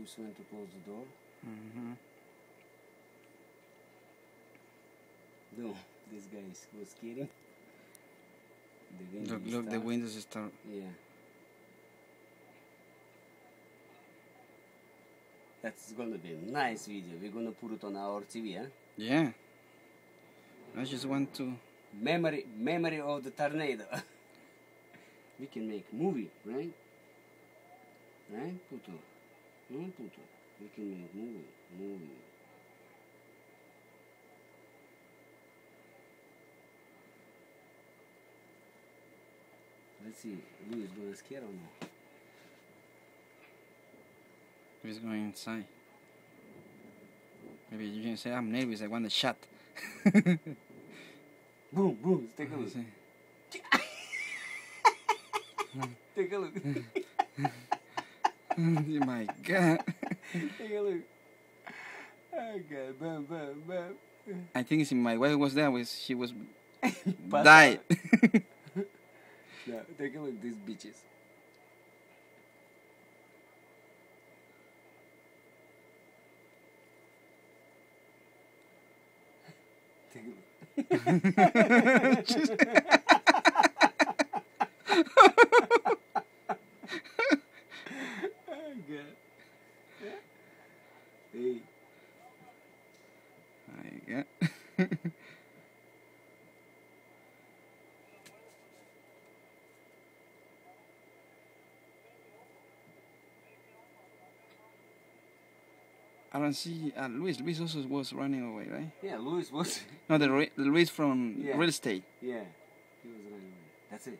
Luis went to close the door. No, this guy was kidding. Look, the windows start. Yeah. That's gonna be a nice video. We're gonna put it on our TV, huh? Yeah. I just want to... Memory of the tornado. We can make movie, right? Right, Puto? No, Puto. We can make movie. Let's see, Luis gonna scare or no? He's going inside. Maybe you can say, I'm nervous, I want a shot. Boom, boom, take a look. Take a look. Oh my God. Take a look. Oh God, bam, bam, bam. I think it's my wife was there, she was died. No, take a look, these bitches. Take a look. Oh God. Hey. My God. I don't see Luis. Luis also was running away, right? Yeah, Luis was. No, the Luis from real estate. Yeah, he was running away. That's it.